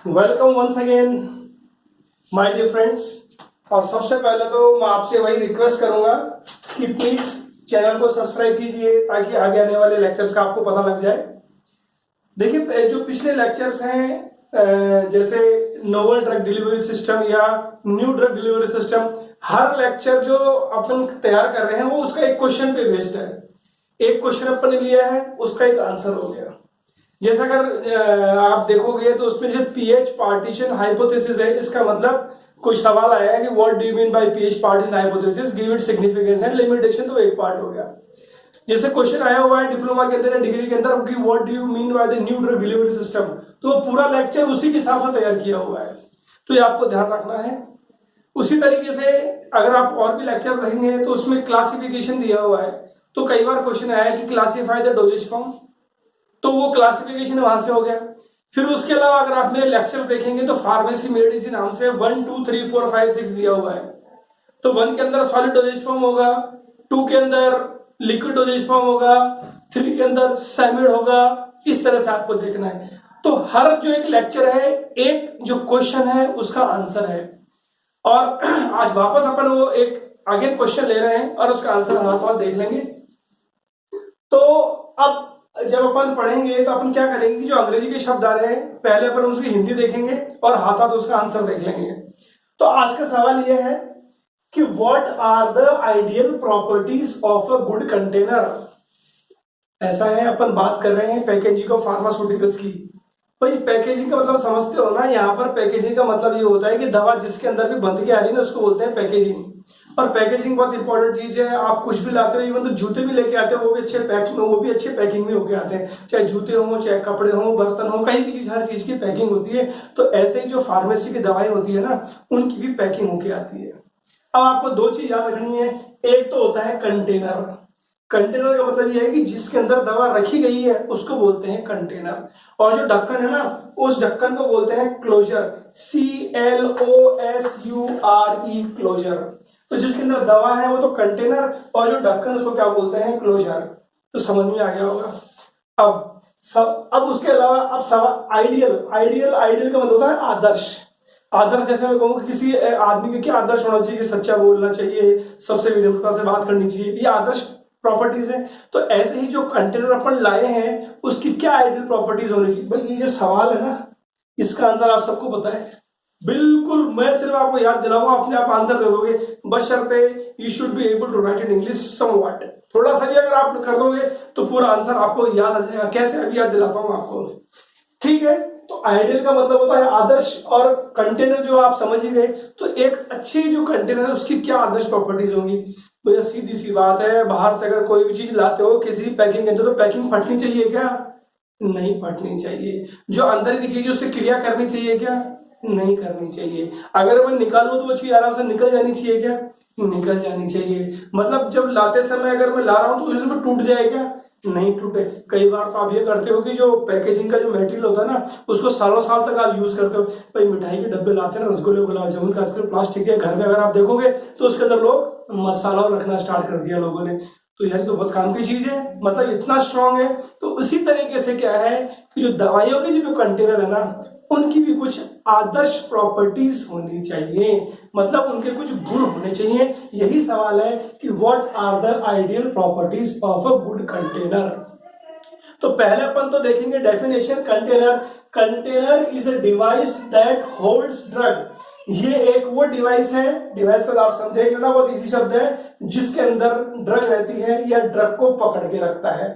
Welcome once again my dear friends. और सबसे पहले तो मैं आपसे वही रिक्वेस्ट करूंगा कि प्लीज चैनल को सब्सक्राइब कीजिए ताकि आगे आने वाले लेक्चर्स का आपको पता लग जाए। देखिए, जो पिछले लेक्चर्स हैं जैसे नोवल ड्रग डिलीवरी सिस्टम या न्यू ड्रग डिलीवरी सिस्टम, हर लेक्चर जो अपन तैयार कर रहे हैं वो उसका एक क्वेश्चन पे बेस्ड है। एक क्वेश्चन अपन ने लिया है, उसका एक आंसर हो गया। जैसा अगर आप देखोगे तो उसमें जो पीएच पार्टीशन हाइपोथेसिस है, इसका मतलब कुछ सवाल आया है कि what do you mean by pH partition hypothesis, give it significance and limitation, तो एक पार्ट हो गया। जैसे क्वेश्चन आया हुआ है डिप्लोमा के अंदर या डिग्री के अंदर कि what do you mean by the new drug delivery system, तो वो पूरा लेक्चर उसी के हिसाब से तैयार किया हुआ है, तो ये आपको ध्यान रखना है। उसी तरीके से अगर आप और भी लेक्चर देखेंगे तो उसमें क्लासिफिकेशन दिया हुआ है, तो कई बार क्वेश्चन आया कि क्लासिफाई द डोजेज फॉर्म, तो वो क्लासिफिकेशन वहां से हो गया। फिर उसके अलावा अगर आप मेरे लेक्चर देखेंगे तो फार्मेसी मेडिसिन नाम से 1 2 3 4 5 6 दिया हुआ है। तो 1 के अंदर सॉलिड डोजेज फॉर्म होगा, 2 के अंदर लिक्विड डोजेज फॉर्म होगा, 3 के अंदर सेमिड होगा। इस तरह से आपको देखना है। तो हर जो एक लेक्चर है, एक जो क्वेश्चन है उसका आंसर है। और आज वापस अपन वो एक अगेन क्वेश्चन ले रहे हैं और उसका आंसर हाथ हाथ देख लेंगे। तो अब जब अपन पढ़ेंगे तो अपन क्या करेंगे कि जो अंग्रेजी के शब्द आ रहे हैं पहले अपन उसकी हिंदी देखेंगे और हाथ हाथ उसका आंसर देख लेंगे। तो आज का सवाल यह है कि what are the ideal properties of a good container. ऐसा है, अपन बात कर रहे हैं पैकेजिंग ऑफ फार्मास्यूटिकल्स की। भाई पैकेजिंग का मतलब समझते हो ना, यहाँ पर पैकेजिंग का मतलब ये होता है कि दवा जिसके अंदर भी बंद के आ रही है ना, उसको बोलते हैं पैकेजिंग। और पैकेजिंग बहुत इंपॉर्टेंट चीज है। आप कुछ भी लाते हो, इवन तो जूते भी लेके आते हो, वो भी अच्छे पैकिंग, वो भी अच्छे पैकिंग में होके आते हैं। चाहे जूते हो, चाहे कपड़े हो, बर्तन हो, कहीं भी चीज, हर चीज की पैकिंग होती है। तो ऐसे ही जो फार्मेसी की दवाएं होती है ना, उनकी भी पैकिंग होके आती है। अब आपको दो चीज याद रखनी है। एक तो होता है कंटेनर। कंटेनर का मतलब यह है कि जिसके अंदर दवा रखी गई है उसको बोलते हैं कंटेनर। और जो ढक्कन है ना, उस ढक्कन को बोलते हैं क्लोजर, CLOSURE, क्लोजर। तो जिसके अंदर दवा है वो तो कंटेनर, और जो ढक्कन उसको क्या बोलते हैं, क्लोजर। तो समझ में आ गया होगा। अब उसके अलावा अब सवाल आइडियल। आइडियल का मतलब होता है आदर्श। आदर्श जैसे मैं कहूँ किसी आदमी के क्या आदर्श होना चाहिए, कि सच्चा बोलना चाहिए, सबसे विनम्रता से बात करनी चाहिए, ये आदर्श प्रॉपर्टीज है। तो ऐसे ही जो कंटेनर अपन लाए हैं उसकी क्या आइडियल प्रॉपर्टीज होनी चाहिए। भाई ये जो सवाल है ना, इसका आंसर आप सबको पता है बिल्कुल। मैं सिर्फ आपको याद दिलाऊंगा, अपने आप आंसर दे दोगे, बशर्ते you should be able to write in English somewhat. थोड़ा सा भी अगर आप कर दोगे तो पूरा आंसर आपको याद आ जाएगा। कैसे, अभी याद दिलाता हूं आपको, ठीक है। तो आइडियल का मतलब होता है आदर्श, और कंटेनर जो आप समझ ही गए। तो एक अच्छी जो कंटेनर है उसकी क्या आदर्श प्रॉपर्टीज होंगी। भैया सीधी सी बात है, बाहर से अगर कोई भी चीज लाते हो किसी भी पैकिंग के अंदर, तो पैकिंग फटनी चाहिए क्या? नहीं फटनी चाहिए। जो अंदर की चीज उससे क्रिया करनी चाहिए क्या? नहीं करनी चाहिए। अगर मैं निकालूं तो वो चीज आराम से निकल जानी चाहिए क्या? निकल जानी चाहिए। मतलब जब लाते समय अगर मैं ला रहा हूं तो उसमें टूट जाए क्या? नहीं टूटे। कई बार तो आप ये करते हो कि जो पैकेजिंग का जो मटेरियल होता है ना, उसको सालों साल तक आप यूज करते हो। भाई मिठाई के डब्बे लाते हैं ना, रसगुल्ले, गुलाब जामुन का, आजकल प्लास्टिक के घर में अगर आप देखोगे तो उसके अंदर लोग मसाला रखना स्टार्ट कर दिया लोगों ने। तो यार तो बहुत काम की चीज है, मतलब इतना स्ट्रांग है। तो उसी तरीके से क्या है कि जो दवाइयों के जो कंटेनर है ना, उनकी भी कुछ आदर्श प्रॉपर्टीज होनी चाहिए, मतलब उनके कुछ गुण होने चाहिए। यही सवाल है कि what are the ideal properties of a good container. तो पहले अपन तो देखेंगे definition. Container is a device that holds drug. ये एक वो डिवाइस है, डिवाइस को आप सब देख लेना, बहुत इजी शब्द है, जिसके अंदर ड्रग रहती है या ड्रग को पकड़ के रखता है।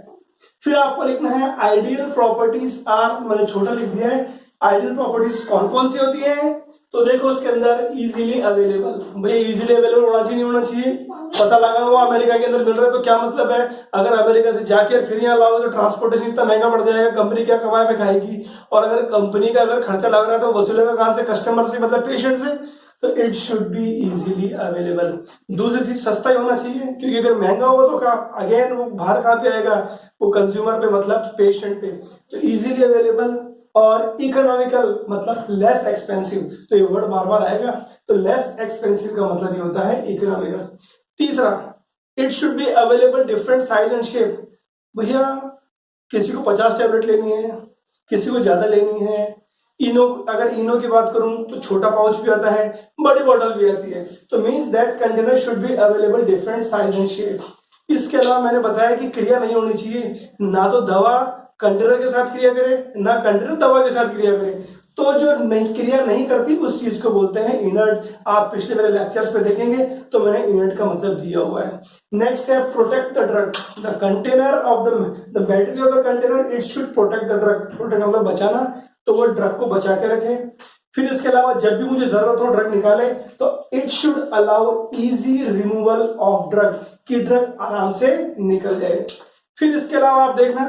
फिर आपको लिखना है आइडियल प्रॉपर्टीज आर, मैंने छोटा लिख दिया है। आइडियल प्रॉपर्टीज कौन कौन सी होती है, तो देखो उसके अंदर इजीली अवेलेबल। भाई इजीली अवेलेबल होना चाहिए, नहीं होना चाहिए? पता लगा वो अमेरिका के अंदर मिल रहा है, तो क्या मतलब है? अगर अमेरिका से जाके फिर यहाँ लाओ तो ट्रांसपोर्टेशन इतना महंगा पड़ जाएगा, कंपनी क्या कमाएगा, खाएगी। और अगर कंपनी का अगर खर्चा लग रहा है तो वसूलेगा कहां से? कस्टमर से, मतलब पेशेंट से। तो it should be easily available. दूसरी चीज सस्ता ही होना चाहिए, क्योंकि अगर महंगा होगा तो क्या अगेन वो बाहर कहां पे आएगा? वो कंज्यूमर पे, मतलब पेशेंट पे। तो इजीली अवेलेबल और इकोनॉमिकल, मतलब लेस एक्सपेंसिव। तो ये वर्ड बार बार आएगा। तो लेस एक्सपेंसिव का मतलब ये होता है इकोनॉमिकल। तीसरा, it should be available different size and shape. भैया किसी को 50 टैबलेट लेनी है, किसी को ज्यादा लेनी है, इनो, अगर इनो की बात करूं तो छोटा पाउच भी आता है, बड़ी बॉटल भी आती है। तो means that container should be available different size and shape. इसके अलावा मैंने बताया कि क्रिया नहीं होनी चाहिए, ना तो दवा कंटेनर के साथ क्रिया करे, ना कंटेनर दवा के साथ क्रिया करे। तो जो नहीं क्रिया नहीं करती उस चीज को बोलते हैं इनर्ट। आप पिछले मेरे लेक्चर्स में देखेंगे तो मैंने इनर्ट का मतलब दिया हुआ है। नेक्स्ट है protect the drug. The container of the battery of the container it should protect the drug. Protect मतलब बचाना, तो वो ड्रग को बचा के रखे। फिर इसके अलावा जब भी मुझे जरूरत हो ड्रग निकाले तो it should allow easy removal of drug, कि ड्रग आराम से निकल जाए। फिर इसके अलावा आप देखना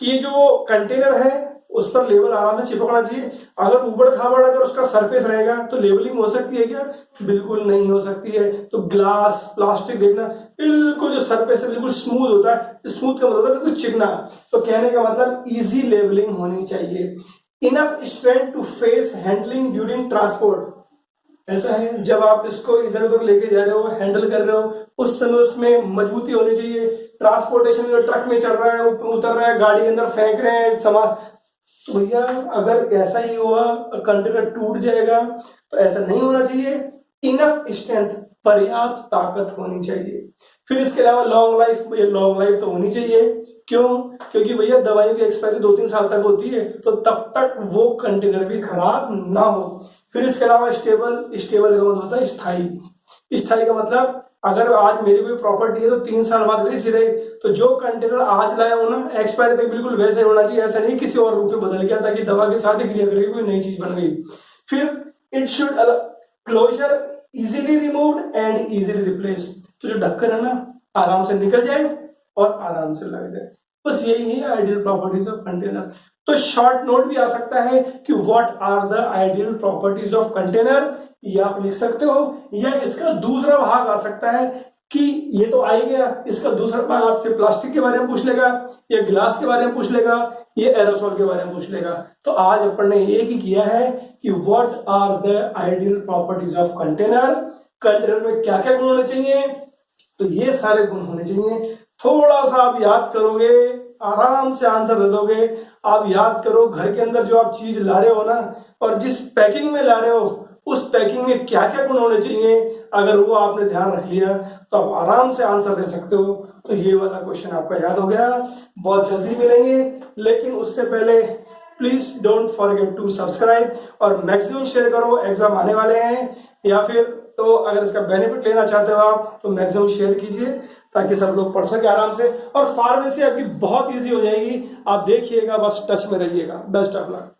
कि ये जो कंटेनर है उस पर लेबल आराम से चिपकना चाहिए। अगर उबड़ खाबड़ अगर उसका सरफेस रहेगा तो लेबलिंग हो सकती है क्या? बिल्कुल नहीं हो सकती है। तो ग्लास, प्लास्टिक देखना बिल्कुल जो सरफेस है बिल्कुल स्मूथ होता है। स्मूथ का मतलब बिल्कुल चिकना। तो कहने का मतलब इजी लेबलिंग होनी चाहिए। Enough strength to face handling during transport. ऐसा है जब आप इसको इधर उधर लेके जा रहे हो, हैंडल कर रहे हो, उस समय उसमें मजबूती होनी चाहिए। ट्रांसपोर्टेशन में ट्रक में चल रहा है, उतर रहा है, गाड़ी के अंदर फेंक रहे हैं सामान, तो भैया अगर ऐसा ही हुआ कंटेनर टूट जाएगा। तो ऐसा नहीं होना चाहिए। इनफ स्ट्रेंथ, पर्याप्त ताकत होनी चाहिए। फिर इसके अलावा लॉन्ग लाइफ, लॉन्ग लाइफ तो होनी चाहिए। क्यों? क्योंकि भैया दवाइयों की एक्सपायरी 2-3 साल तक होती है, तो तब तक वो कंटेनर भी खराब ना हो। फिर इसके अलावा स्टेबल, स्टेबल का मतलब होता है स्थायी। स्थायी का मतलब अगर आज मेरी कोई प्रॉपर्टी है तो 3 साल बाद वैसी रहे। तो जो कंटेनर आज लाया हो ना, एक्सपायरी तक बिल्कुल वैसे होना चाहिए। ऐसा नहीं किसी और रूप में बदल गया ताकि दवा के साथ ही क्रिया करेगी, कोई नई चीज बन गई। फिर it should closure easily removed and easily replace. तो जो ढक्कन है ना आराम से निकल जाए और आराम से लग जाए। बस यही है आइडियल प्रॉपर्टीज ऑफ कंटेनर। तो शॉर्ट नोट भी आ सकता है कि what are the ideal properties of container, ये आप लिख सकते हो। या इसका दूसरा भाग आ सकता है कि ये तो आ ही गया, इसका दूसरा भाग आपसे प्लास्टिक के बारे में पूछ लेगा, या ग्लास के बारे में पूछ लेगा, या एरोसोल के बारे में पूछ लेगा। तो आज अपन ने एक ही किया है कि what are the ideal properties of container. Container में क्या क्या गुण होने चाहिए? तो ये सारे गुण होने चाहिए। थोड़ा सा आप याद करोगे आराम से आंसर दे दोगे। आप याद करो घर के अंदर जो आप चीज ला रहे हो ना, और जिस पैकिंग में ला रहे हो उस पैकिंग में क्या क्या गुण होने चाहिए, अगर वो आपने ध्यान रख लिया तो आप आराम से आंसर दे सकते हो। तो ये वाला क्वेश्चन आपका याद हो गया। बहुत जल्दी मिलेंगे, लेकिन उससे पहले please don't forget to subscribe और मैक्सिमम शेयर करो। एग्जाम आने वाले हैं, या फिर तो अगर इसका बेनिफिट लेना चाहते हो आप तो मैक्सिमम शेयर कीजिए ताकि सब लोग पढ़ सके आराम से। और फार्मेसी आपकी बहुत इजी हो जाएगी। आप देखिएगा, बस टच में रहिएगा। Best of luck.